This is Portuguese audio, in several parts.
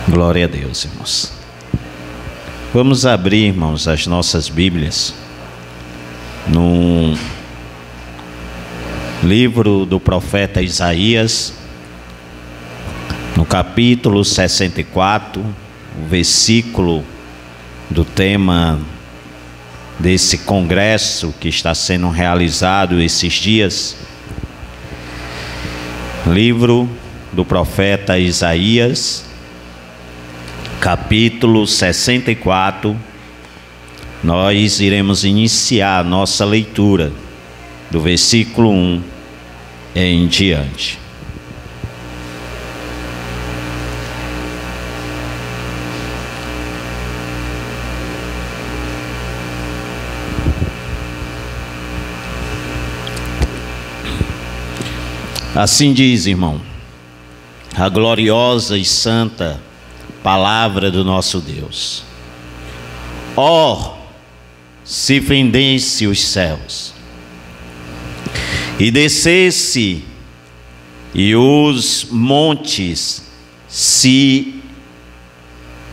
Glória a Deus, irmãos. Vamos abrir, irmãos, as nossas Bíblias no livro do profeta Isaías, no capítulo 64, o versículo do tema desse congresso que está sendo realizado esses dias. Livro do profeta Isaías, capítulo 64, nós iremos iniciar a nossa leitura do versículo 1 em diante. Assim diz, irmão, a gloriosa e santa palavra do nosso Deus. Ó, se fendesse os céus e descesse, e os montes se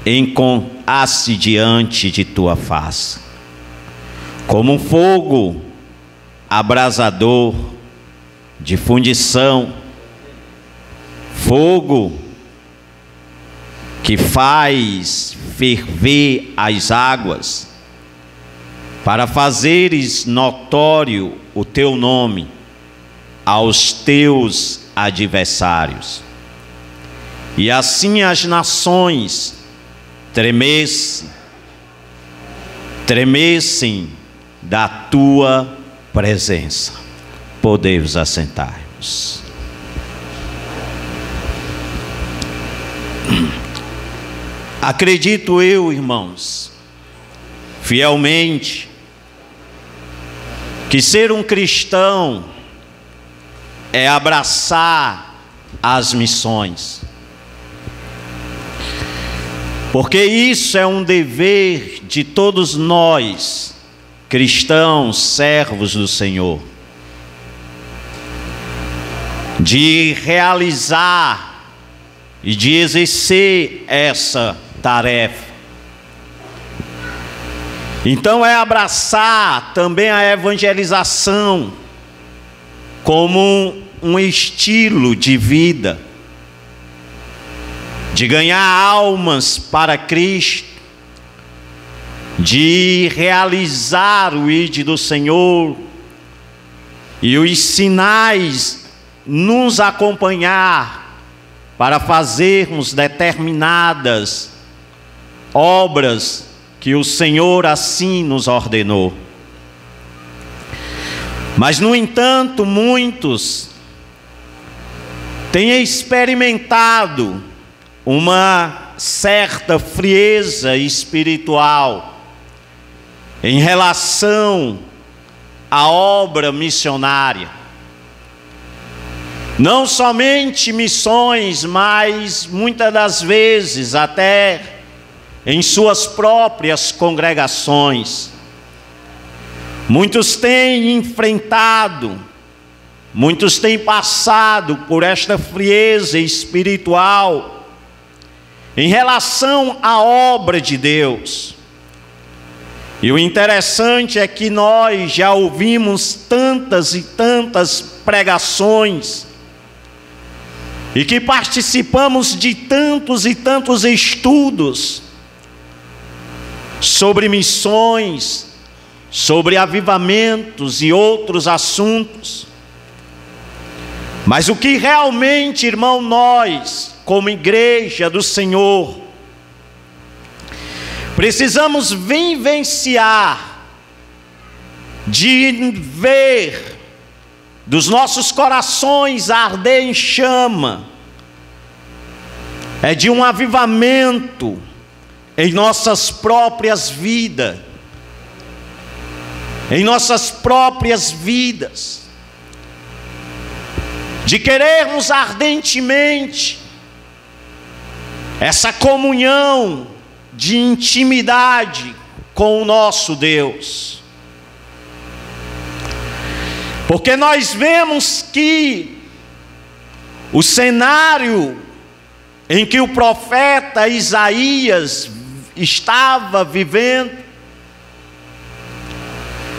encontrasse diante de tua face, como um fogo abrasador de fundição, fogo que faz ferver as águas, para fazeres notório o teu nome aos teus adversários. E assim as nações tremessem da tua presença. Podemos assentar-nos. Acredito eu, irmãos, fielmente, que ser um cristão é abraçar as missões, porque isso é um dever de todos nós, cristãos, servos do Senhor, de realizar e de exercer essa tarefa. Então é abraçar também a evangelização como um estilo de vida, de ganhar almas para Cristo, de realizar o ID do Senhor e os sinais nos acompanhar para fazermos determinadas obras que o Senhor assim nos ordenou. Mas, no entanto, muitos têm experimentado uma certa frieza espiritual em relação à obra missionária. Não somente missões, mas muitas das vezes até em suas próprias congregações. Muitos têm enfrentado, muitos têm passado por esta frieza espiritual em relação à obra de Deus. E o interessante é que nós já ouvimos tantas e tantas pregações, e que participamos de tantos e tantos estudos sobre missões, sobre avivamentos e outros assuntos. Mas o que realmente, irmão, nós, como igreja do Senhor, precisamos vivenciar, de ver dos nossos corações arder em chama, é de um avivamento em nossas próprias vidas, de querermos ardentemente essa comunhão de intimidade com o nosso Deus. Porque nós vemos que o cenário em que o profeta Isaías estava vivendo.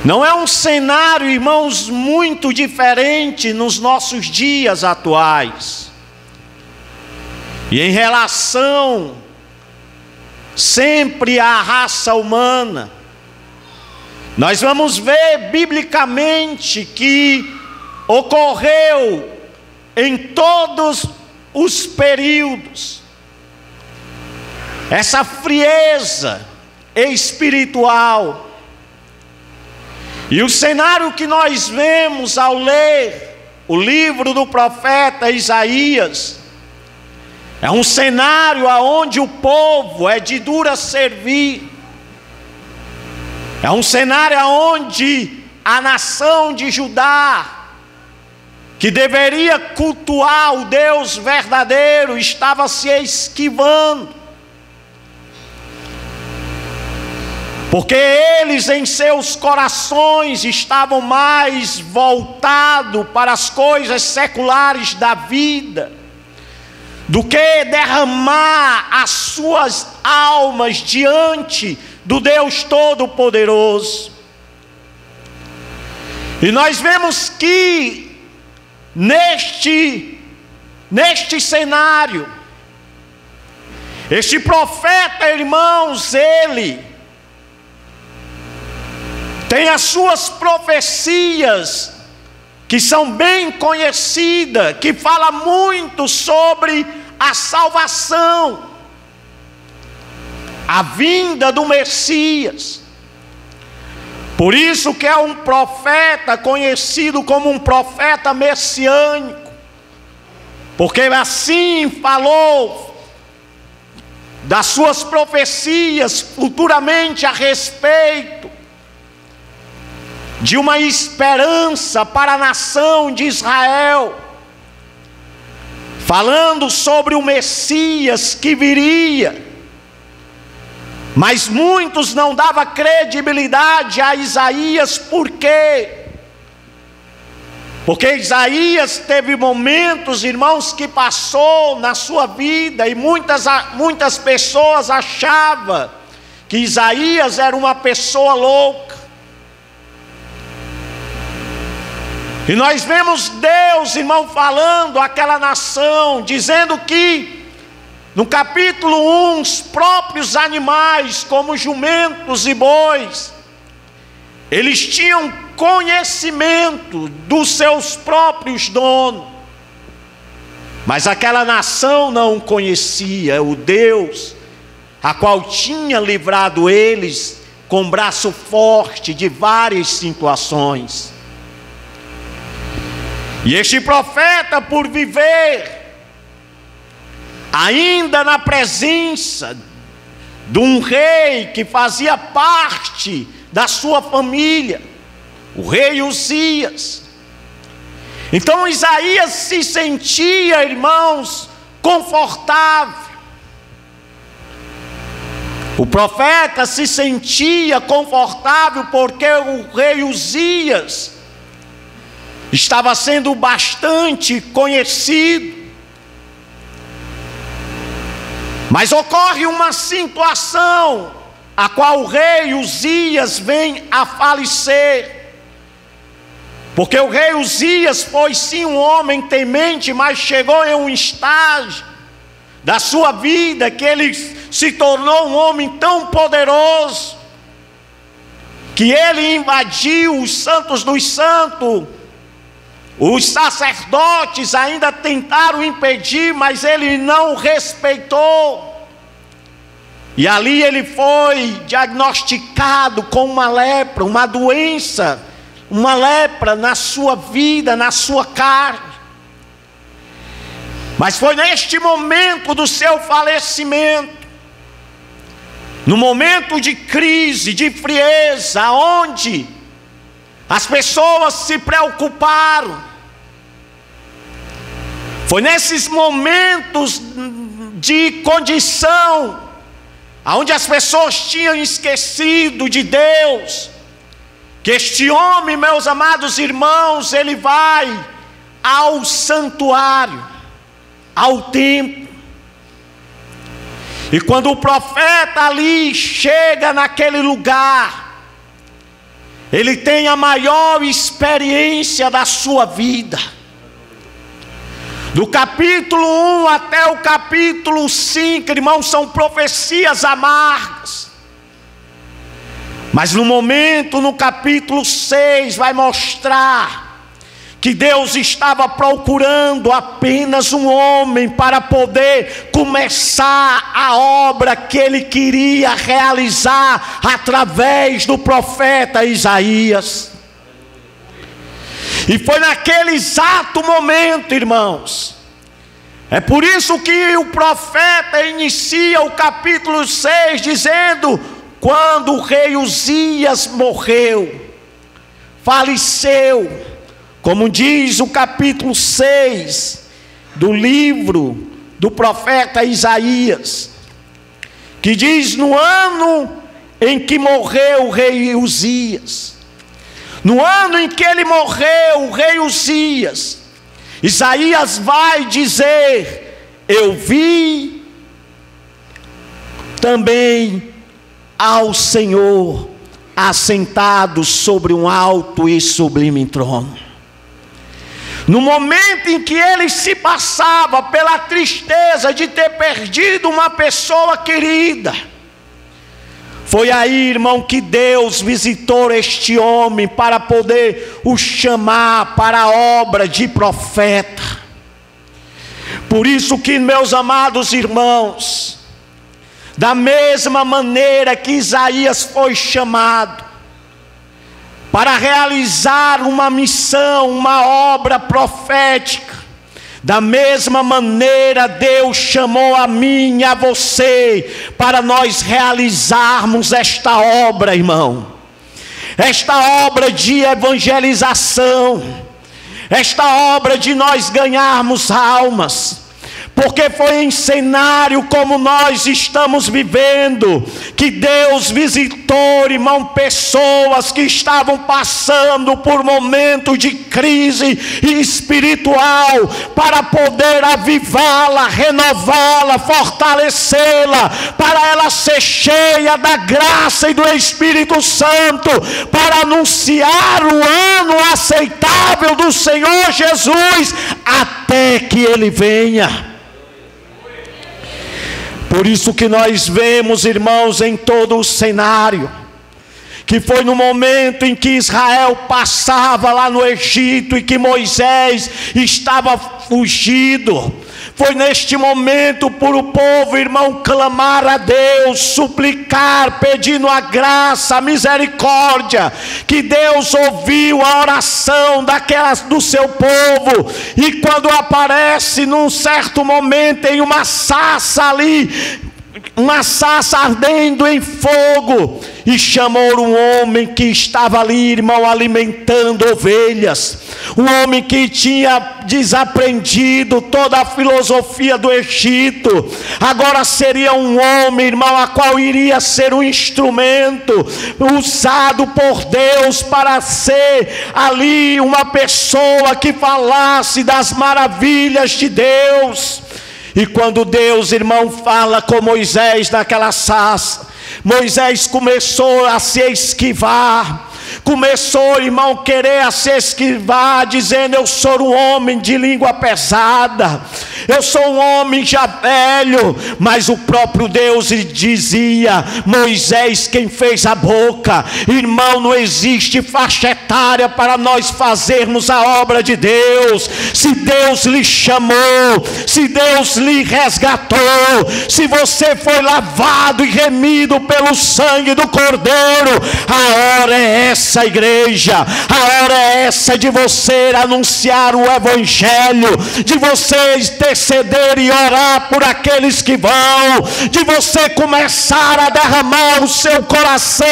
Não é um cenário, irmãos, muito diferente nos nossos dias atuais. E em relação sempre à raça humana, nós vamos ver biblicamente que ocorreu em todos os períodos essa frieza espiritual. E o cenário que nós vemos ao ler o livro do profeta Isaías é um cenário onde o povo é de dura servir. É um cenário onde a nação de Judá, que deveria cultuar o Deus verdadeiro, estava se esquivando. Porque eles em seus corações estavam mais voltados para as coisas seculares da vida, do que derramar as suas almas diante do Deus Todo-Poderoso. E nós vemos que neste cenário, este profeta, irmãos, ele tem as suas profecias que são bem conhecidas, que fala muito sobre a salvação, a vinda do Messias. Por isso que é um profeta conhecido como um profeta messiânico, porque assim falou das suas profecias futuramente a respeito de uma esperança para a nação de Israel, falando sobre o Messias que viria. Mas muitos não davam credibilidade a Isaías. Por quê? Porque Isaías teve momentos, irmãos, que passou na sua vida, e muitas pessoas achavam que Isaías era uma pessoa louca. E nós vemos Deus, irmão, falando àquela nação, dizendo que no capítulo 1, os próprios animais, como jumentos e bois, eles tinham conhecimento dos seus próprios donos. Mas aquela nação não conhecia o Deus, a qual tinha livrado eles com braço forte de várias situações. E este profeta, por viver ainda na presença de um rei que fazia parte da sua família, o rei Uzias, então Isaías se sentia, irmãos, confortável. O profeta se sentia confortável porque o rei Uzias estava sendo bastante conhecido. Mas ocorre uma situação a qual o rei Uzias vem a falecer. Porque o rei Uzias foi sim um homem temente, mas chegou em um estágio da sua vida que ele se tornou um homem tão poderoso que ele invadiu os santos dos santos. Os sacerdotes ainda tentaram impedir, mas ele não respeitou. E ali ele foi diagnosticado com uma lepra, uma doença, uma lepra na sua vida, na sua carne. Mas foi neste momento do seu falecimento, no momento de crise, de frieza, onde as pessoas se preocuparam. Foi nesses momentos de condição, onde as pessoas tinham esquecido de Deus, que este homem, meus amados irmãos, ele vai ao santuário, ao templo, E quando o profeta ali chega naquele lugar, ele tem a maior experiência da sua vida. Do capítulo 1 até o capítulo 5, irmãos, são profecias amargas. Mas no momento, no capítulo 6, vai mostrar que Deus estava procurando apenas um homem para poder começar a obra que Ele queria realizar através do profeta Isaías. E foi naquele exato momento, irmãos. É por isso que o profeta inicia o capítulo 6 dizendo: quando o rei Uzias morreu, faleceu, como diz o capítulo 6 do livro do profeta Isaías, que diz: no ano em que morreu o rei Uzias, no ano em que ele morreu, o rei Uzias, Isaías vai dizer: eu vi também ao Senhor assentado sobre um alto e sublime trono. No momento em que ele se passava pela tristeza de ter perdido uma pessoa querida, foi aí, irmão, que Deus visitou este homem para poder o chamar para a obra de profeta. Por isso que, meus amados irmãos, da mesma maneira que Isaías foi chamado para realizar uma missão, uma obra profética, da mesma maneira Deus chamou a mim e a você para nós realizarmos esta obra, irmão. Esta obra de evangelização, esta obra de nós ganharmos almas. Porque foi em cenário como nós estamos vivendo que Deus visitou, irmão, pessoas que estavam passando por momentos de crise espiritual, para poder avivá-la, renová-la, fortalecê-la, para ela ser cheia da graça e do Espírito Santo, para anunciar o ano aceitável do Senhor Jesus, até que Ele venha. Por isso que nós vemos, irmãos, em todo o cenário, que foi no momento em que Israel passava lá no Egito e que Moisés estava fugido. Foi neste momento por o povo, irmão, clamar a Deus, suplicar, pedindo a graça, a misericórdia, que Deus ouviu a oração do seu povo. E quando aparece num certo momento em uma sarça ali, uma sarça ardendo em fogo, e chamou um homem que estava ali, irmão, alimentando ovelhas, um homem que tinha desaprendido toda a filosofia do Egito, agora seria um homem, irmão, a qual iria ser um instrumento usado por Deus para ser ali uma pessoa que falasse das maravilhas de Deus. E quando Deus, irmão, fala com Moisés naquela sarça, Moisés começou a se esquivar, começou, irmão, querer se esquivar, dizendo: eu sou um homem de língua pesada, eu sou um homem já velho. Mas o próprio Deus dizia: Moisés, quem fez a boca? Irmão, não existe faixa etária para nós fazermos a obra de Deus. Se Deus lhe chamou, se Deus lhe resgatou, se você foi lavado e remido pelo sangue do Cordeiro, a hora é essa, igreja, a hora é essa de você anunciar o Evangelho, de você interceder e orar por aqueles que vão, de você começar a derramar o seu coração,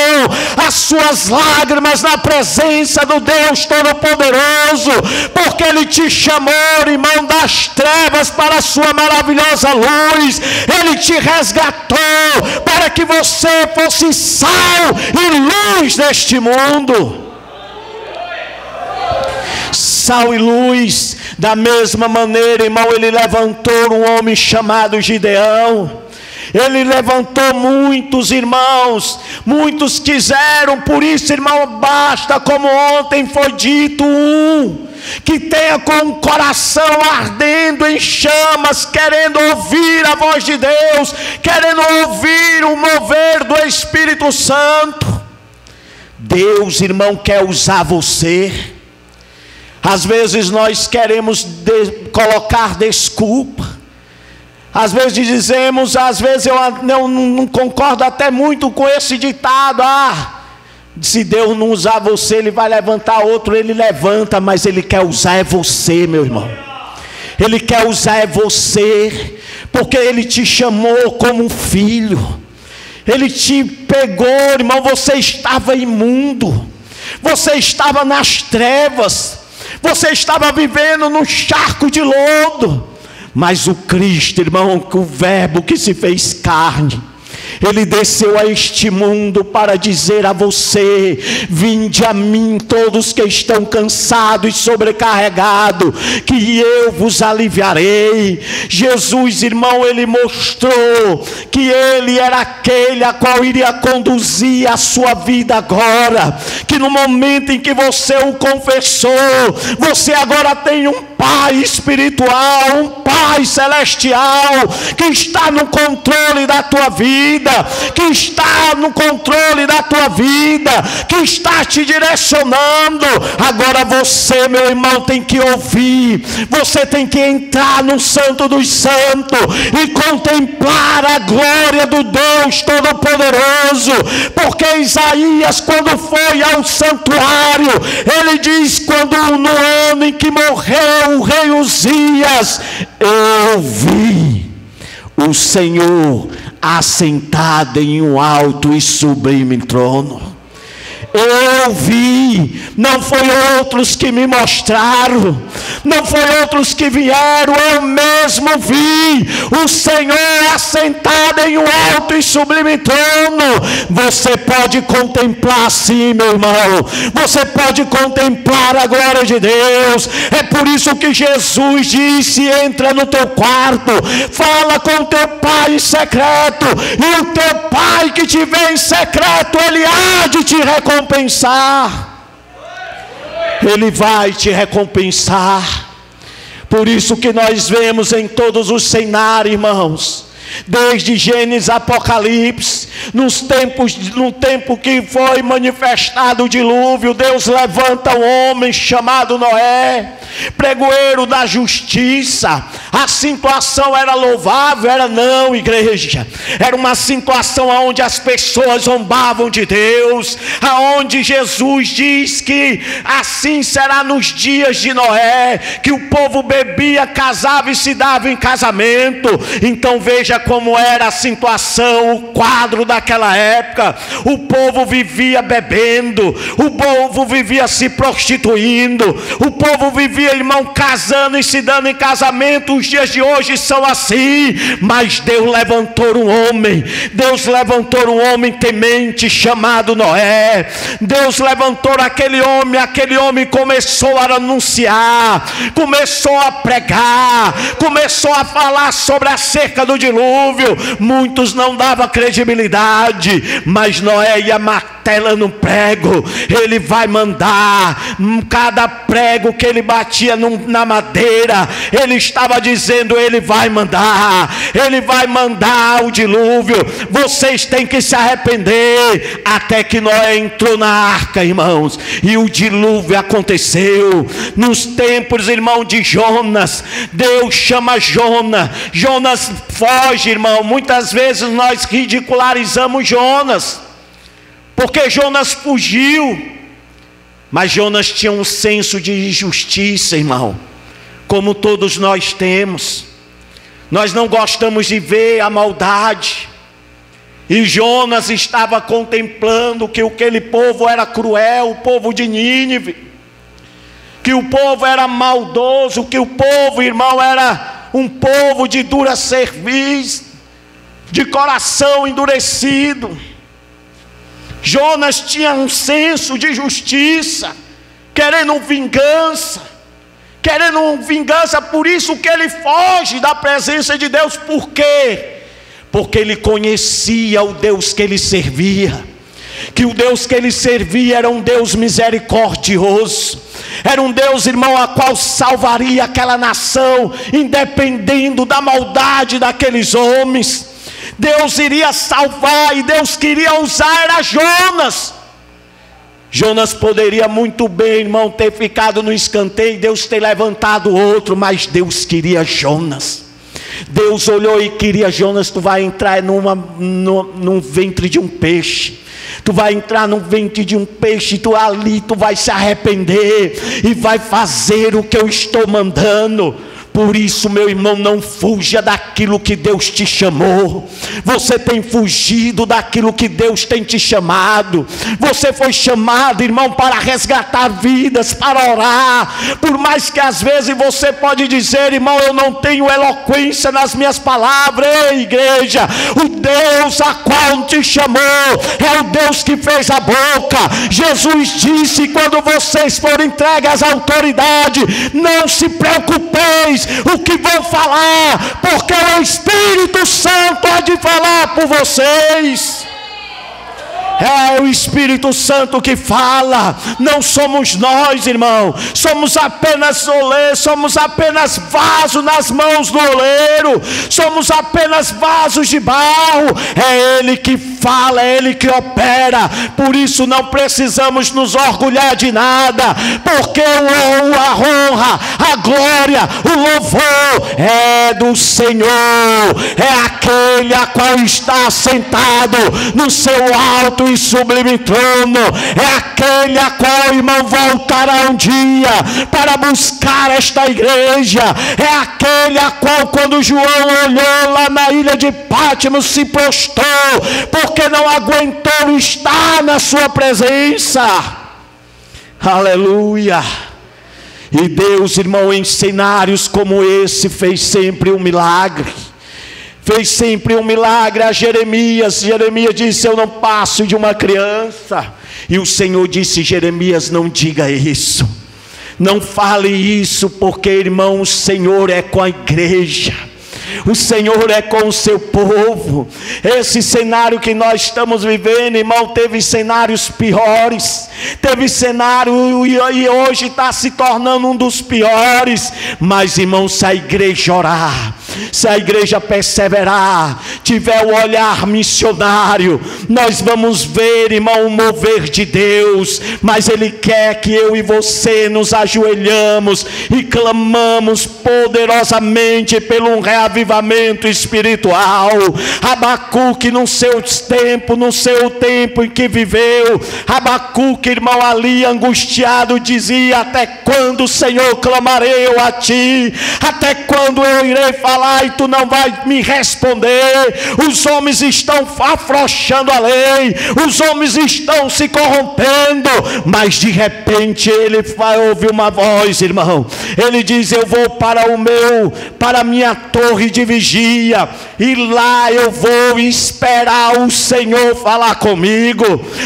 as suas lágrimas na presença do Deus Todo-Poderoso, porque Ele te chamou, irmão, das trevas para a sua maravilhosa luz. Ele te resgatou para que você fosse sal e luz deste mundo. Sal e luz. Da mesma maneira, irmão, Ele levantou um homem chamado Gideão. Ele levantou muitos irmãos, muitos quiseram, por isso, irmão, basta, como ontem foi dito, que tenha com o coração ardendo em chamas, querendo ouvir a voz de Deus, querendo ouvir o mover do Espírito Santo. Deus, irmão, quer usar você. Às vezes nós queremos colocar desculpa. Às vezes dizemos, às vezes eu não concordo até muito com esse ditado: se Deus não usar você, Ele vai levantar outro. Ele levanta, mas Ele quer usar é você, meu irmão. Ele quer usar é você, porque Ele te chamou como um filho. Ele te pegou, irmão, você estava imundo, você estava nas trevas, você estava vivendo num charco de lodo. Mas o Cristo, irmão, o Verbo que se fez carne, Ele desceu a este mundo para dizer a você: vinde a mim todos que estão cansados e sobrecarregados, que eu vos aliviarei. Jesus, irmão, Ele mostrou que Ele era aquele a qual iria conduzir a sua vida agora, que no momento em que você o confessou, você agora tem um Pai espiritual, um Pai celestial, que está no controle da tua vida, que está no controle da tua vida, que está te direcionando. Agora você, meu irmão, tem que ouvir, você tem que entrar no Santo dos Santos e contemplar a glória do Deus Todo-Poderoso, porque Isaías, quando foi ao santuário, ele diz: quando no ano em que morreu o rei Uzias, eu vi o Senhor assentado em um alto e sublime trono. Eu vi, não foi outros que me mostraram, não foi outros que vieram, eu mesmo vi o Senhor assentado em um alto e sublime trono. Você pode contemplar sim, meu irmão, você pode contemplar a glória de Deus. É por isso que Jesus disse: entra no teu quarto, fala com teu pai em secreto, e o teu pai que te vê em secreto, ele há de te recompensar. Ele vai te recompensar. Por isso que nós vemos em todos os cenários, irmãos, desde Gênesis a Apocalipse, no tempo que foi manifestado o dilúvio, Deus levanta um homem chamado Noé, pregoeiro da justiça. A situação era louvável? Era não, igreja. Era uma situação onde as pessoas zombavam de Deus, aonde Jesus diz que assim será nos dias de Noé, que o povo bebia, casava e se dava em casamento. Então veja como era a situação, o quadro daquela época. O povo vivia bebendo, o povo vivia se prostituindo, o povo vivia, irmão, casando e se dando em casamento. Os dias de hoje são assim, mas Deus levantou um homem, Deus levantou um homem temente chamado Noé. Deus levantou aquele homem começou a anunciar, começou a pregar, começou a falar sobre acerca do dilúvio. Muitos não davam credibilidade, mas Noé ia martela no prego. Ele vai mandar, cada prego que ele batia na madeira, ele estava dizendo: ele vai mandar o dilúvio. Vocês têm que se arrepender. Até que Noé entrou na arca, irmãos, e o dilúvio aconteceu. Nos tempos, irmão, de Jonas, Deus chama Jonas foge, irmão. Muitas vezes nós ridicularizamos Jonas, porque Jonas fugiu, mas Jonas tinha um senso de justiça, irmão, como todos nós temos. Nós não gostamos de ver a maldade, e Jonas estava contemplando que aquele povo era cruel, o povo de Nínive, que o povo era maldoso, que o povo, irmão, era um povo de dura cerviz, de coração endurecido. Jonas tinha um senso de justiça, querendo vingança, por isso que ele foge da presença de Deus. Por quê? porque ele conhecia o Deus que ele servia, que o Deus que ele servia era um Deus misericordioso, era um Deus, irmão, a qual salvaria aquela nação, independendo da maldade daqueles homens. Deus iria salvar, e Deus queria usar era Jonas. Jonas poderia muito bem, irmão, ter ficado no escanteio, Deus ter levantado outro, mas Deus queria Jonas. Deus olhou e queria Jonas. Tu vai entrar num ventre de um peixe, tu vai entrar no ventre de um peixe, tu ali, tu vai se arrepender e vai fazer o que eu estou mandando. Por isso, meu irmão, não fuja daquilo que Deus te chamou. Você tem fugido daquilo que Deus tem te chamado. Você foi chamado, irmão, para resgatar vidas, para orar. Por mais que às vezes você pode dizer: irmão, eu não tenho eloquência nas minhas palavras. Ei, igreja, o Deus a qual te chamou é o Deus que fez a boca. Jesus disse: quando vocês forem entregues à autoridade, não se preocupeis o que vão falar, porque o Espírito Santo há de falar por vocês. É o Espírito Santo que fala, não somos nós, irmão. Somos apenas oleiro, somos apenas vaso nas mãos do oleiro, somos apenas vasos de barro. É Ele que fala, é Ele que opera. Por isso não precisamos nos orgulhar de nada, porque a honra, a glória, o louvor é do Senhor. É aquele a qual está sentado no seu alto e sublime trono. É aquele a qual, irmão, voltará um dia para buscar esta igreja. É aquele a qual, quando João olhou lá na ilha de Patmos, se prostrou, porque não aguentou estar na sua presença. Aleluia. E Deus, irmão, em cenários como esse, fez sempre um milagre. Fez sempre um milagre a Jeremias. Jeremias disse: eu não passo de uma criança. E o Senhor disse: Jeremias, não diga isso, não fale isso, porque, irmão, o Senhor é com a igreja, o Senhor é com o seu povo. Esse cenário que nós estamos vivendo, irmão, teve cenários piores, teve cenário e hoje está se tornando um dos piores. Mas, irmão, se a igreja orar, se a igreja perseverar, tiver o olhar missionário, nós vamos ver, irmão, o mover de Deus. Mas Ele quer que eu e você nos ajoelhamos e clamamos poderosamente pelo um reavivamento espiritual. Abacuque, no seu tempo em que viveu, Abacuque, irmão, ali angustiado, dizia: até quando, Senhor, clamarei eu a ti? Até quando eu irei falar e tu não vai me responder? Os homens estão afrouxando a lei, os homens estão se corrompendo. Mas de repente ele ouve uma voz, irmão. Ele diz: eu vou para a minha torre de vigia, e lá eu vou esperar o Senhor falar comigo.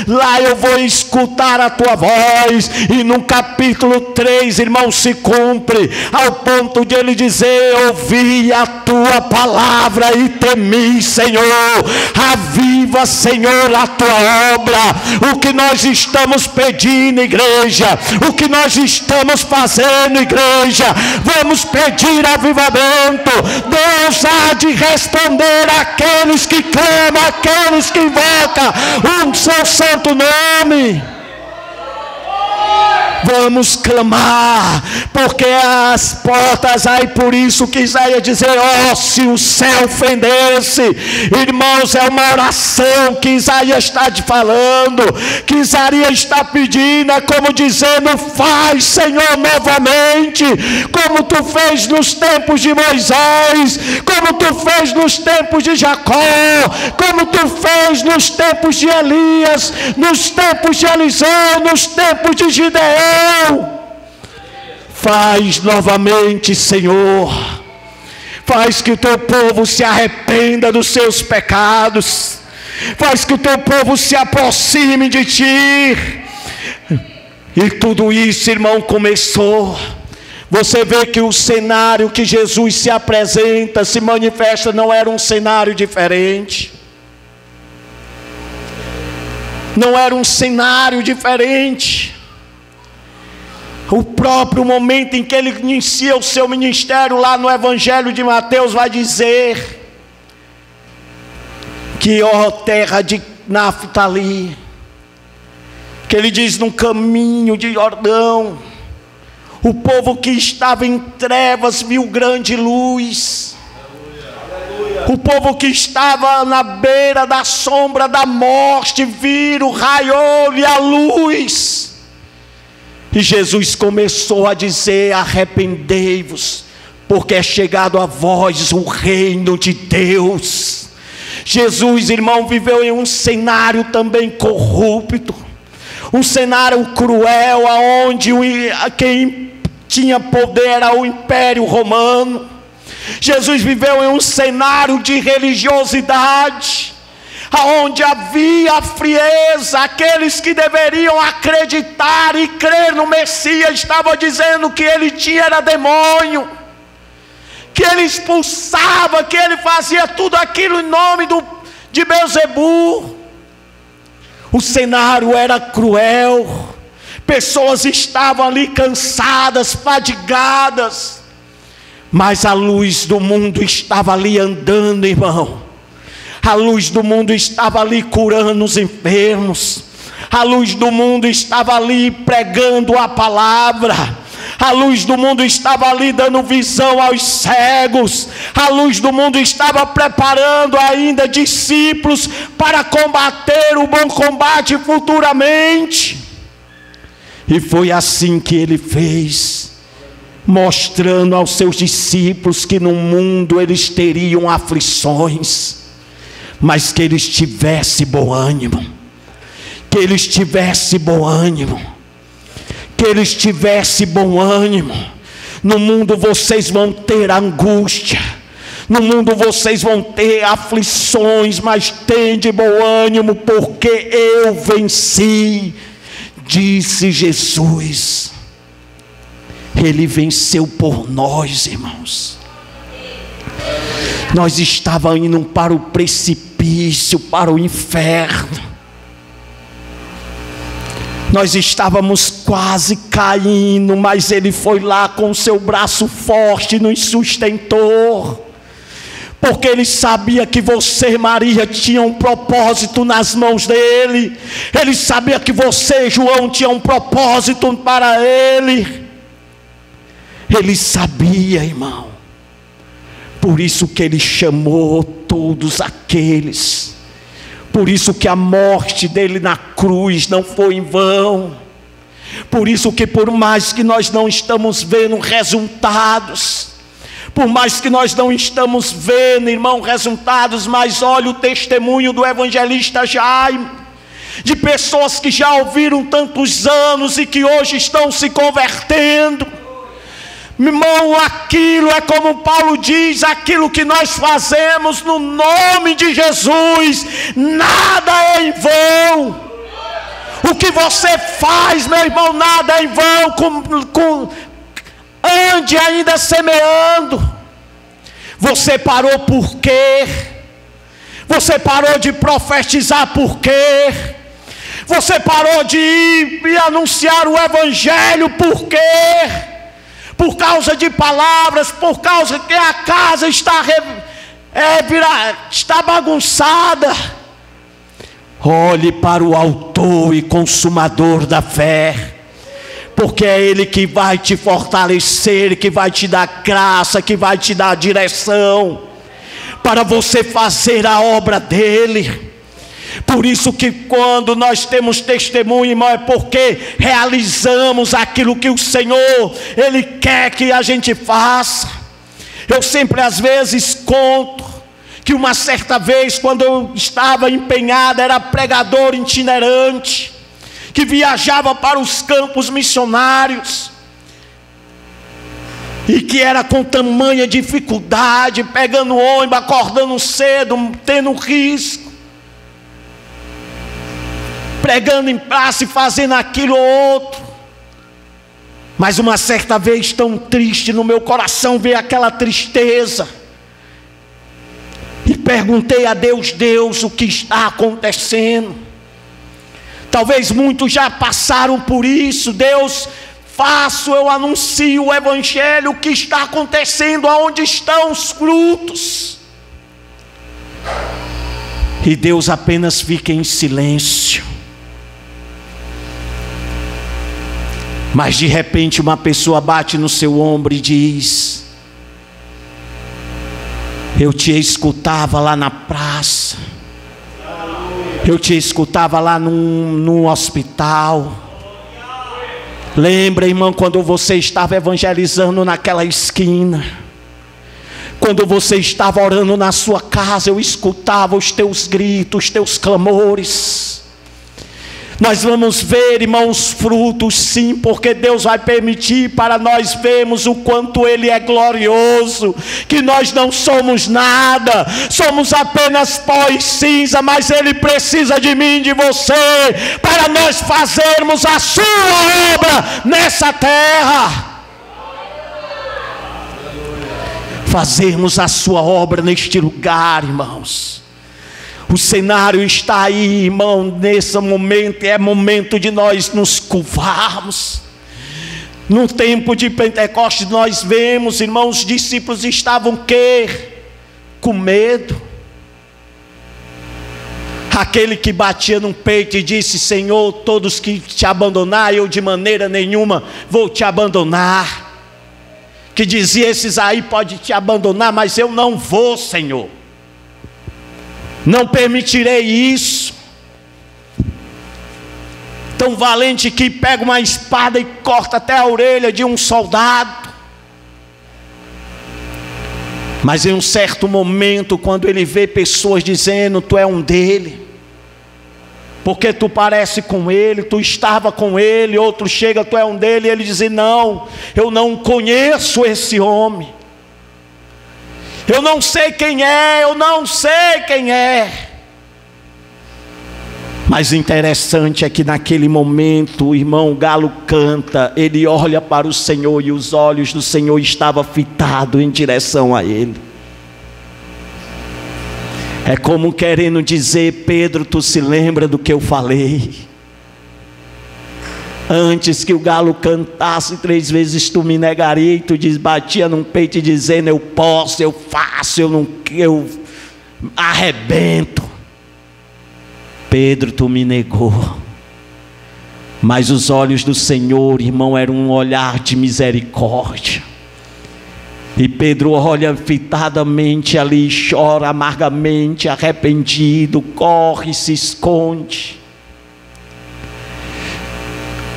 Lá eu vou escutar a tua voz. E no capítulo 3, irmão, se cumpre ao ponto de ele dizer: ouvi a tua palavra e temi, Senhor. Aviva, Senhor, a tua obra. O que nós estamos pedindo, igreja, o que nós estamos fazendo, igreja, vamos pedir avivamento. Deus há de responder àqueles que clamam, àqueles que invocam o seu santo nome. Vamos clamar, porque as portas aí, por isso que Isaías dizer: ó, se o céu fendesse. Irmãos, é uma oração que Isaías está falando, que Isaías está pedindo, é como dizendo: faz, Senhor, novamente, como tu fez nos tempos de Moisés, como tu fez nos tempos de Jacó, como tu fez nos tempos de Elias, nos tempos de Eliseu, nos tempos de Gideão. Faz novamente, Senhor. Faz que o teu povo se arrependa dos seus pecados. Faz que o teu povo se aproxime de ti. E tudo isso, irmão, começou Você vê que o cenário que Jesus se apresenta, se manifesta, não era um cenário diferente. Não era um cenário diferente. O próprio momento em que ele inicia o seu ministério lá no Evangelho de Mateus vai dizer que, ó terra de Naftali, que ele diz no caminho de Jordão, o povo que estava em trevas viu grande luz. O povo que estava na beira da sombra da morte, viram, raiou-lhe a luz. E Jesus começou a dizer: arrependei-vos, porque é chegado a vós o reino de Deus. Jesus, irmão, viveu em um cenário também corrupto, um cenário cruel, onde quem tinha poder era o Império Romano. Jesus viveu em um cenário de religiosidade, onde havia frieza. Aqueles que deveriam acreditar e crer no Messias estavam dizendo que ele tinha era demônio, que ele expulsava, que ele fazia tudo aquilo em nome de Belzebu. O cenário era cruel, pessoas estavam ali cansadas, fadigadas, mas a luz do mundo estava ali andando, irmão. A luz do mundo estava ali curando os enfermos. A luz do mundo estava ali pregando a palavra. A luz do mundo estava ali dando visão aos cegos. A luz do mundo estava preparando ainda discípulos para combater o bom combate futuramente. E foi assim que ele fez, mostrando aos seus discípulos que no mundo eles teriam aflições, mas que eles tivessem bom ânimo. Que eles tivessem bom ânimo. Que eles tivessem bom ânimo. No mundo vocês vão ter angústia, no mundo vocês vão ter aflições, mas tende bom ânimo, porque eu venci, disse Jesus. Ele venceu por nós, irmãos. Nós estávamos indo para o precipício, para o inferno. Nós estávamos quase caindo, mas ele foi lá com o seu braço forte e nos sustentou. Porque ele sabia que você, Maria, tinha um propósito nas mãos dele. Ele sabia que você, João, tinha um propósito para ele. Ele sabia, irmão. Por isso que ele chamou todos aqueles. Por isso que a morte dele na cruz não foi em vão. Por isso que por mais que nós não estamos vendo resultados, por mais que nós não estamos vendo, irmão, resultados, mas olha o testemunho do evangelista Jaime, de pessoas que já ouviram tantos anos e que hoje estão se convertendo. Irmão, aquilo é como Paulo diz, aquilo que nós fazemos no nome de Jesus, nada é em vão. O que você faz, meu irmão, nada é em vão. Ande ainda semeando. Você parou por quê? Você parou de profetizar por quê? Você parou de ir e anunciar o evangelho por quê? Por causa de palavras, por causa que a casa está bagunçada. Olhe para o autor e consumador da fé, porque é ele que vai te fortalecer, que vai te dar graça, que vai te dar direção para você fazer a obra dele. Por isso que quando nós temos testemunho, irmão, é porque realizamos aquilo que o Senhor, Ele quer que a gente faça. Eu sempre às vezes conto que uma certa vez, quando eu estava empenhado, era pregador itinerante, que viajava para os campos missionários, e que era com tamanha dificuldade, pegando ônibus, acordando cedo, tendo risco, pregando em praça e fazendo aquilo ou outro. Mas uma certa vez, tão triste, no meu coração veio aquela tristeza. E perguntei a Deus: Deus, o que está acontecendo? Talvez muitos já passaram por isso. Deus, eu anuncio o Evangelho, o que está acontecendo, aonde estão os frutos? E Deus apenas fica em silêncio. Mas de repente uma pessoa bate no seu ombro e diz: eu te escutava lá na praça, eu te escutava lá no hospital. Lembra, irmão, quando você estava evangelizando naquela esquina? Quando você estava orando na sua casa, eu escutava os teus gritos, os teus clamores. Nós vamos ver, irmãos, frutos sim, porque Deus vai permitir para nós vermos o quanto Ele é glorioso, que nós não somos nada, somos apenas pó e cinza, mas Ele precisa de mim, de você, para nós fazermos a sua obra nessa terra. Fazermos a sua obra neste lugar, irmãos. O cenário está aí, irmão, nesse momento, é momento de nós nos curvarmos. No tempo de Pentecostes nós vemos, irmãos, os discípulos estavam com medo. Aquele que batia no peito e disse: Senhor, todos que te abandonar, eu de maneira nenhuma vou te abandonar. Que dizia: esses aí podem te abandonar, mas eu não vou, Senhor. Não permitirei isso. Tão valente que pega uma espada e corta até a orelha de um soldado. Mas em um certo momento, quando ele vê pessoas dizendo: tu é um dele, porque tu parece com ele, tu estava com ele. Outro chega: tu é um dele, e ele diz: não, eu não conheço esse homem. Eu não sei quem é, eu não sei quem é. Mas interessante é que naquele momento, o irmão, o galo canta, ele olha para o Senhor e os olhos do Senhor estavam fitados em direção a ele. É como querendo dizer: Pedro, tu se lembra do que eu falei? Antes que o galo cantasse 3 vezes, tu me negaria. E tu batia no peito dizendo: eu posso, eu faço, eu arrebento. Pedro, tu me negou. Mas os olhos do Senhor, irmão, eram um olhar de misericórdia. E Pedro olha fitadamente ali, chora amargamente, arrependido, corre, se esconde.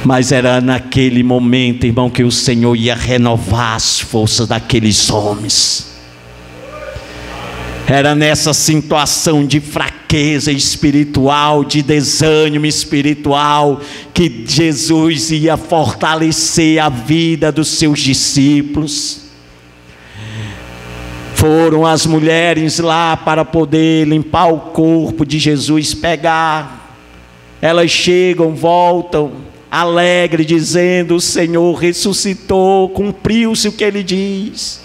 Mas era naquele momento, irmão, que o Senhor ia renovar as forças daqueles homens. Era nessa situação de fraqueza espiritual, de desânimo espiritual, que Jesus ia fortalecer a vida dos seus discípulos. Foram as mulheres lá para poder limpar o corpo de Jesus, pegar. Elas chegam, voltam alegre, dizendo: o Senhor ressuscitou, cumpriu-se o que Ele diz.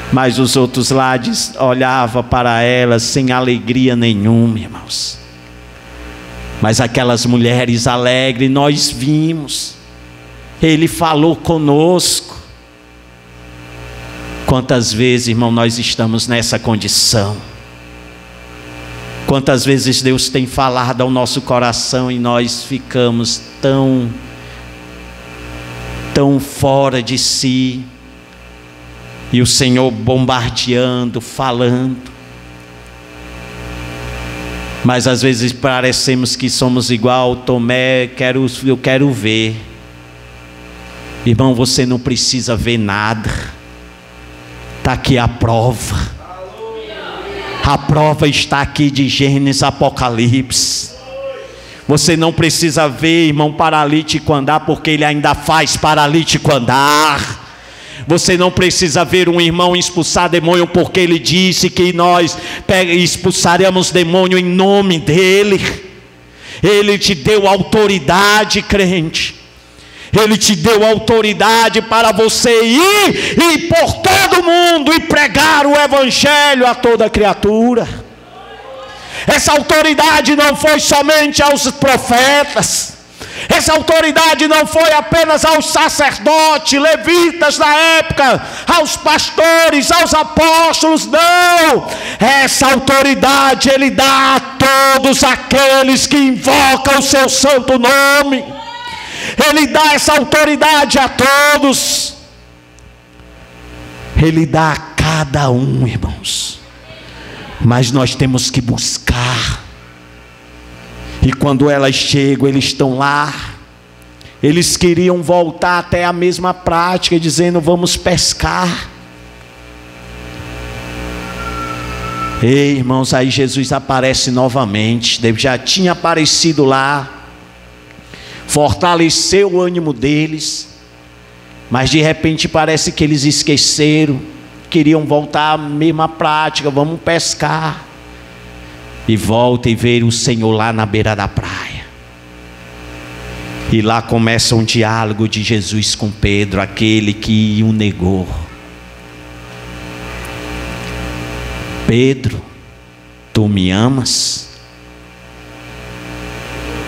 Mas os outros lá olhavam para elas sem alegria nenhuma, irmãos. Mas aquelas mulheres alegres, nós vimos, Ele falou conosco. Quantas vezes, irmão, nós estamos nessa condição? Quantas vezes Deus tem falado ao nosso coração e nós ficamos tão fora de si, e o Senhor bombardeando, falando. Mas às vezes parecemos que somos igual Tomé: eu quero ver. Irmão, você não precisa ver nada. Está aqui a prova. A prova está aqui de Gênesis, Apocalipse. Você não precisa ver, irmão, paralítico andar, porque ele ainda faz paralítico andar. Você não precisa ver um irmão expulsar demônio, porque ele disse que nós expulsaremos demônio em nome dele. Ele te deu autoridade, crente. Ele te deu autoridade para você ir por todo mundo e pregar o evangelho a toda criatura. Essa autoridade não foi somente aos profetas. Essa autoridade não foi apenas aos sacerdotes, levitas da época, aos pastores, aos apóstolos, não. Essa autoridade Ele dá a todos aqueles que invocam o seu santo nome. Ele dá essa autoridade a todos. Ele dá a cada um, irmãos. Mas nós temos que buscar. E quando elas chegam, eles estão lá. Eles queriam voltar até a mesma prática, dizendo: vamos pescar. Ei, irmãos, aí Jesus aparece novamente. Ele já tinha aparecido lá, fortaleceu o ânimo deles, mas de repente parece que eles esqueceram. Queriam voltar à mesma prática: vamos pescar. E volta e vê o Senhor lá na beira da praia. E lá começa um diálogo de Jesus com Pedro, aquele que o negou. Pedro, tu me amas?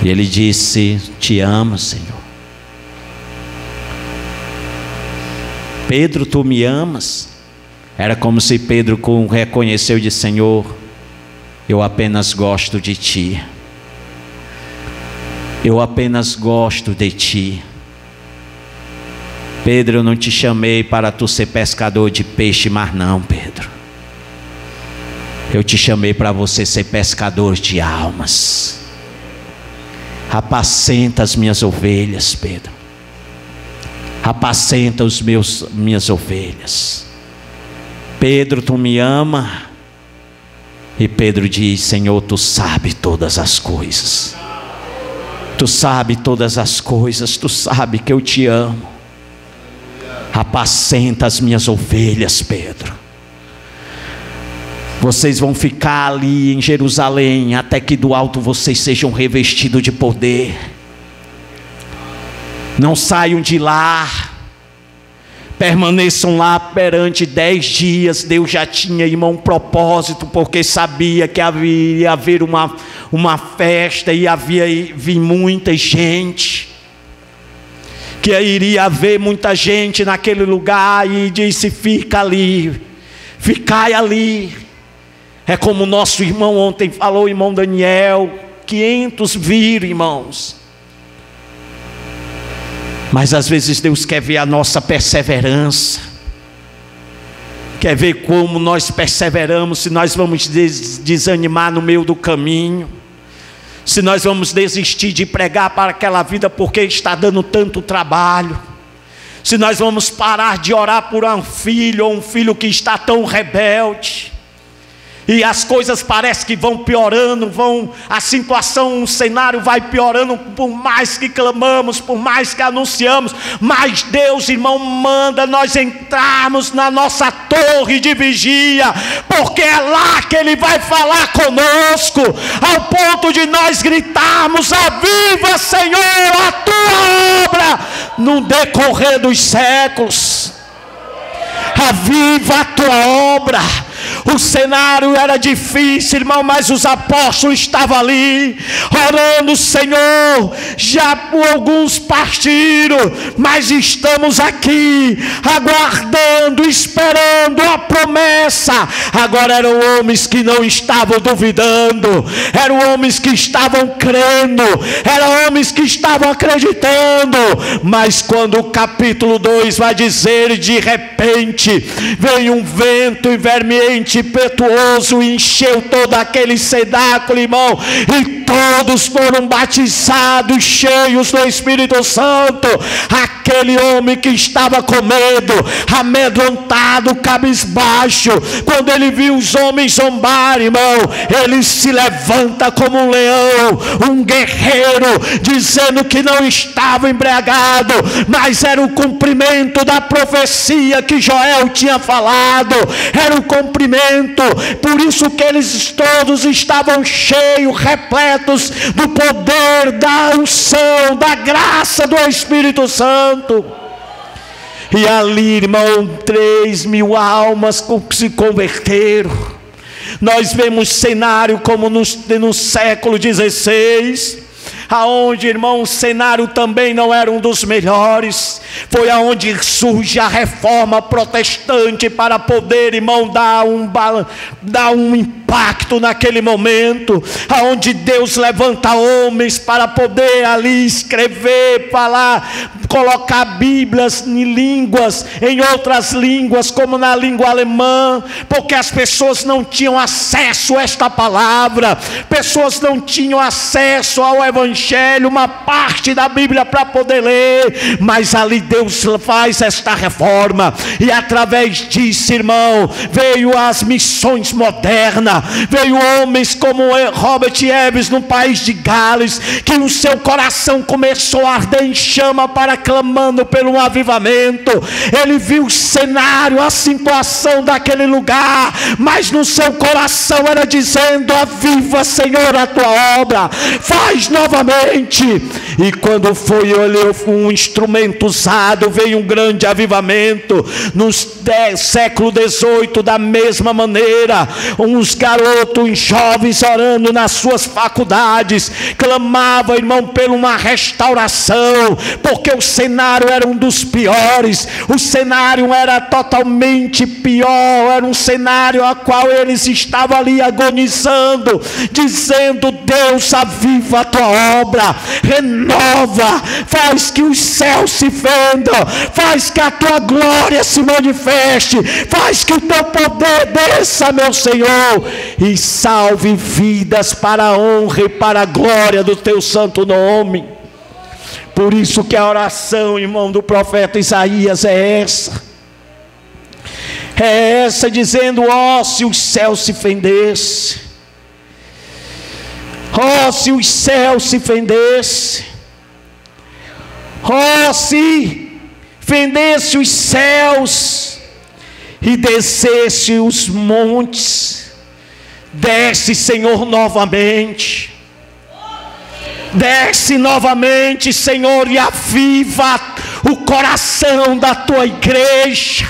E ele disse: te amo, Senhor. Pedro, tu me amas? Era como se Pedro reconheceu e disse: Senhor, eu apenas gosto de ti. Eu apenas gosto de ti. Pedro, eu não te chamei para tu ser pescador de peixe, mas não, Pedro. Eu te chamei para você ser pescador de almas. Apacenta as minhas ovelhas, Pedro. Apacenta minhas ovelhas. Pedro, tu me ama? E Pedro diz: Senhor, tu sabe todas as coisas. Tu sabe todas as coisas. Tu sabe que eu te amo. Apacenta as minhas ovelhas, Pedro. Vocês vão ficar ali em Jerusalém até que do alto vocês sejam revestidos de poder. Não saiam de lá. Permaneçam lá perante 10 dias. Deus já tinha, irmão, um propósito, porque sabia que ia haver uma festa e havia vir muita gente, que iria haver muita gente naquele lugar. E disse: fica ali, ficai ali. É como o nosso irmão ontem falou, irmão Daniel, 500 viram, irmãos. Mas às vezes Deus quer ver a nossa perseverança, quer ver como nós perseveramos, se nós vamos desanimar no meio do caminho, se nós vamos desistir de pregar para aquela vida porque está dando tanto trabalho, se nós vamos parar de orar por um filho, ou um filho que está tão rebelde, e as coisas parecem que vão piorando, a situação, o cenário vai piorando, por mais que clamamos, por mais que anunciamos. Mas Deus, irmão, manda nós entrarmos na nossa torre de vigia, porque é lá que Ele vai falar conosco, ao ponto de nós gritarmos: aviva, Senhor, a tua obra no decorrer dos séculos. Aviva a tua obra. O cenário era difícil, irmão, mas os apóstolos estavam ali orando: Senhor, já alguns partiram, mas estamos aqui aguardando, esperando a promessa. Agora eram homens que não estavam duvidando, eram homens que estavam crendo, eram homens que estavam acreditando. Mas quando o capítulo 2 vai dizer: de repente veio um vento inverniente impetuoso, encheu todo aquele cenáculo, irmão, e todos foram batizados, cheios do Espírito Santo. Aquele homem que estava com medo, amedrontado, cabisbaixo, quando ele viu os homens zombar, irmão, ele se levanta como um leão, um guerreiro, dizendo que não estava embriagado, mas era o cumprimento da profecia que Joel tinha falado, era o cumprimento. Por isso que eles todos estavam cheios, repletos repletos repletos do poder, da unção, da graça do Espírito Santo. E ali, irmão, 3.000 almas se converteram. Nós vemos cenário como no século XVI, aonde, irmão, o cenário também não era um dos melhores. Foi aonde surge a reforma protestante para poder, irmão, dar um impacto naquele momento, aonde Deus levanta homens para poder ali escrever, falar, colocar Bíblias em outras línguas, como na língua alemã, porque as pessoas não tinham acesso a esta palavra, pessoas não tinham acesso ao Evangelho, uma parte da Bíblia para poder ler, mas ali Deus faz esta reforma, e através disso, irmão, veio as missões modernas, veio homens como Robert Eves no país de Gales, que o seu coração começou a arder em chama para clamando pelo avivamento. Ele viu o cenário, a situação daquele lugar, mas no seu coração era dizendo: aviva, Senhor, a tua obra, faz novamente. E quando foi um instrumento usado, veio um grande avivamento. No século XVIII, da mesma maneira, uns garotos jovens orando nas suas faculdades, clamavam, irmão, por uma restauração, porque o cenário era um dos piores, o cenário era totalmente pior, era um cenário a qual eles estavam ali agonizando, dizendo: Deus, aviva a tua obra, renova, faz que os céus se fendam, faz que a tua glória se manifeste, faz que o teu poder desça, meu Senhor, e salve vidas para a honra e para a glória do teu santo nome. Por isso que a oração, irmão, do profeta Isaías é essa dizendo: ó, se os céus se fendessem, ó, se os céus se fendessem, ó, se fendesse os céus e descesse os montes, desce, Senhor, novamente. Desce novamente, Senhor, e aviva o coração da tua igreja.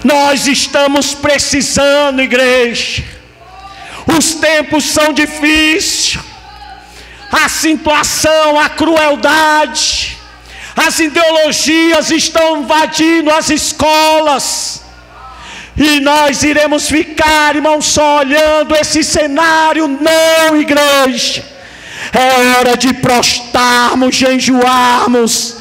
Nós estamos precisando, igreja. Os tempos são difíceis, a situação, a crueldade, as ideologias estão invadindo as escolas. E nós iremos ficar, irmão, só olhando esse cenário? Não, igreja. É hora de prostarmos, jejuarmos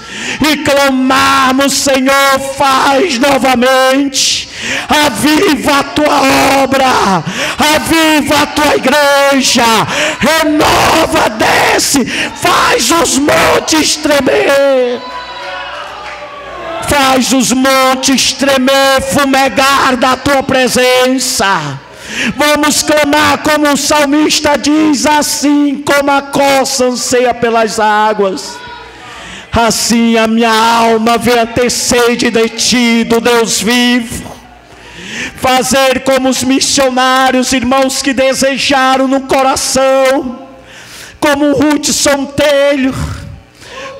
e clamarmos: Senhor, faz novamente, aviva a tua obra, aviva a tua igreja, renova, desce, faz os montes tremer, faz os montes tremer, fumegar da tua presença. Vamos clamar como o salmista diz: assim como a corça anseia pelas águas, assim a minha alma vem a ter sede de ti, do Deus vivo. Fazer como os missionários, irmãos, que desejaram no coração, como Hudson Telho,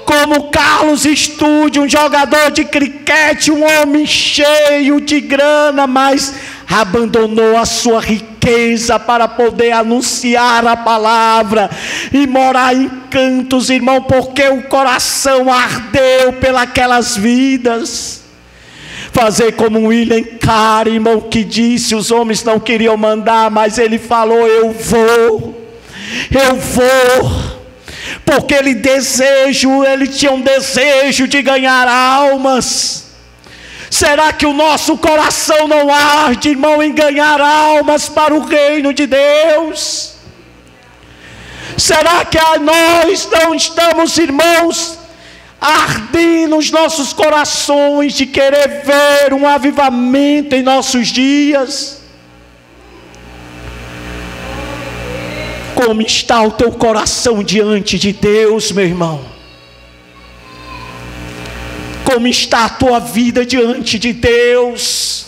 como Carlos Estúdio, um jogador de criquete, um homem cheio de grana, mas abandonou a sua riqueza para poder anunciar a palavra e morar em cantos, irmão, porque o coração ardeu pelas vidas. Fazer como William Carey, irmão, que disse: os homens não queriam mandar, mas ele falou: eu vou, porque ele tinha um desejo de ganhar almas. Será que o nosso coração não arde, irmão, em ganhar almas para o reino de Deus? Será que nós não estamos, irmãos, ardendo os nossos corações de querer ver um avivamento em nossos dias? Como está o teu coração diante de Deus, meu irmão? Como está a tua vida diante de Deus?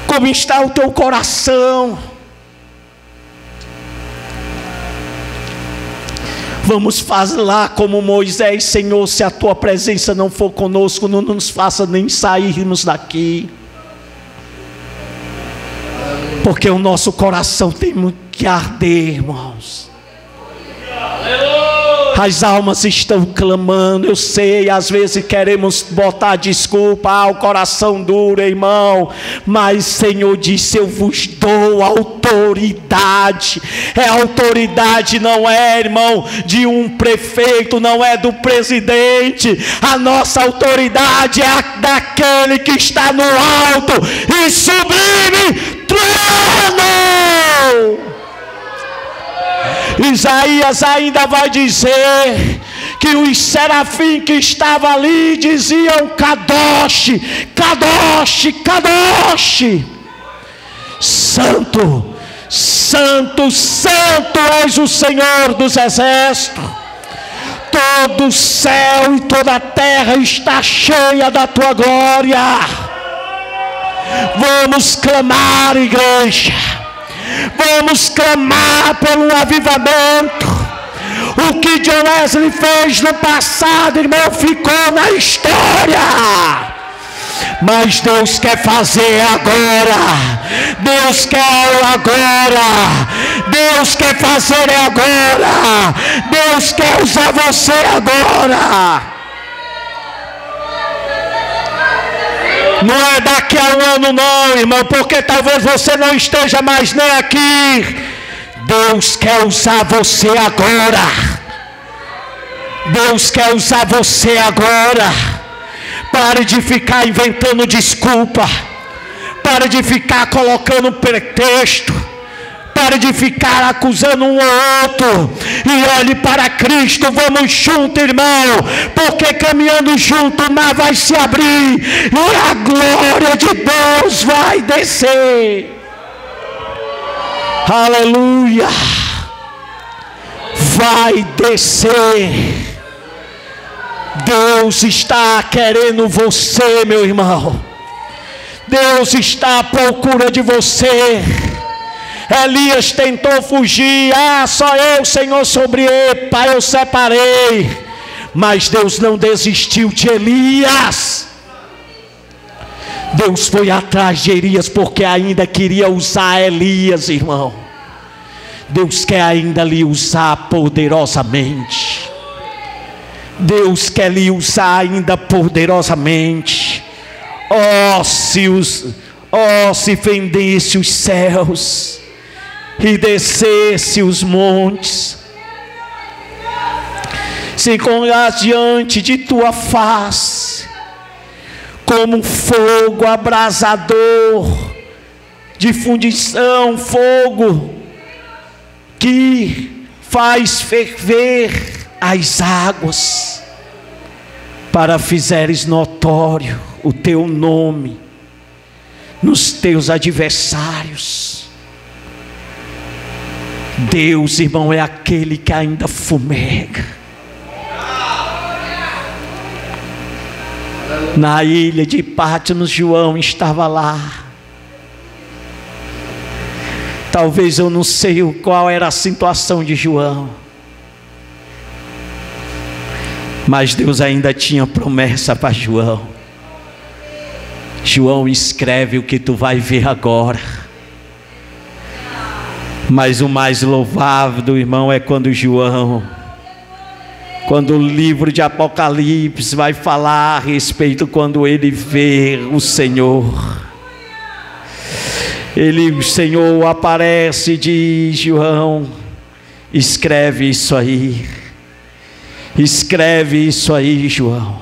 Como está o teu coração? Vamos fazer lá como Moisés: Senhor, se a tua presença não for conosco, não nos faça nem sairmos daqui. Porque o nosso coração tem muito que arder, irmãos. As almas estão clamando. Eu sei, às vezes queremos botar desculpa: o coração duro, irmão. Mas o Senhor disse: eu vos dou autoridade. A autoridade não é, irmão, de um prefeito, não é do presidente. A nossa autoridade é a daquele que está no alto e sublime trono. Isaías ainda vai dizer que os serafins que estavam ali diziam: Kadosh, Kadosh, Kadosh, Santo, Santo, Santo és o Senhor dos exércitos. Todo o céu e toda a terra está cheia da tua glória. Vamos clamar, igreja. Vamos clamar por um avivamento. O que John Wesley fez no passado, irmão, ficou na história. Mas Deus quer fazer agora. Deus quer agora. Deus quer fazer agora. Deus quer usar você agora. Não é daqui a um ano não, irmão, porque talvez você não esteja mais nem aqui. Deus quer usar você agora. Deus quer usar você agora. Pare de ficar inventando desculpa. Pare de ficar colocando pretexto. Pare de ficar acusando um ou outro. E olhe para Cristo. Vamos junto, irmão. Porque caminhando junto o mar vai se abrir. E a glória de Deus vai descer. Aleluia. Vai descer. Deus está querendo você, meu irmão. Deus está à procura de você. Elias tentou fugir: só eu, Senhor, sobre ele, Pai, eu separei. Mas Deus não desistiu de Elias. Deus foi atrás de Elias porque ainda queria usar Elias, irmão. Deus quer ainda lhe usar poderosamente. Deus quer lhe usar ainda poderosamente. Se fendesse os céus e descesse os montes, se encontrasse diante de tua face como um fogo abrasador de fundição, fogo que faz ferver as águas, para fizeres notório o teu nome nos teus adversários. Deus, irmão, é aquele que ainda fumega. Na ilha de Patmos, João estava lá. Talvez eu não sei qual era a situação de João, mas Deus ainda tinha promessa para João. João, escreve o que tu vai ver agora. Mas o mais louvável, irmão, é quando o livro de Apocalipse vai falar a respeito, quando ele vê o Senhor. O Senhor aparece e diz: João, escreve isso aí. Escreve isso aí, João.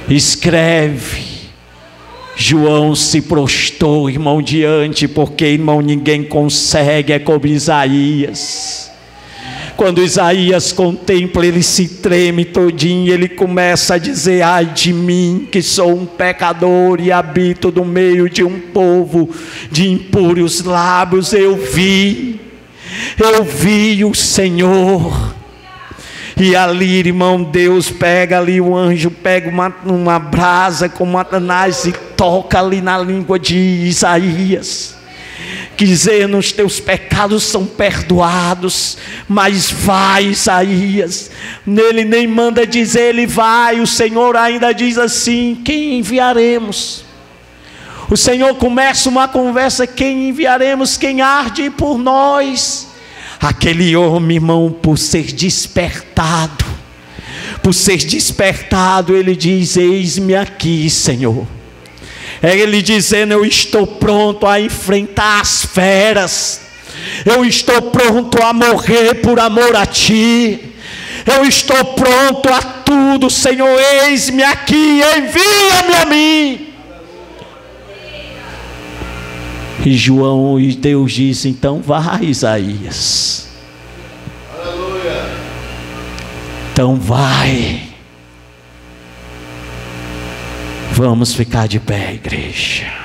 Escreve. João se prostrou, irmão, diante, porque, irmão, ninguém consegue, é como Isaías. Quando Isaías contempla, ele se treme todinho, ele começa a dizer: ai de mim, que sou um pecador e habito no meio de um povo de impuros lábios. Eu vi o Senhor. E ali, irmão, Deus pega ali, o anjo pega uma brasa com Satanás e toca ali na língua de Isaías. dizendo: os teus pecados são perdoados. Mas vai, Isaías, nele nem manda dizer ele vai, o Senhor ainda diz assim: quem enviaremos? O Senhor começa uma conversa: quem enviaremos? Quem arde por nós? Aquele homem, irmão, por ser despertado, ele diz: eis-me aqui, Senhor. É ele dizendo: eu estou pronto a enfrentar as feras, eu estou pronto a morrer por amor a Ti, eu estou pronto a tudo, Senhor, eis-me aqui, envia-me a mim. E João e Deus diz: então vai, Isaías. Aleluia. Então vai. Vamos ficar de pé, igreja.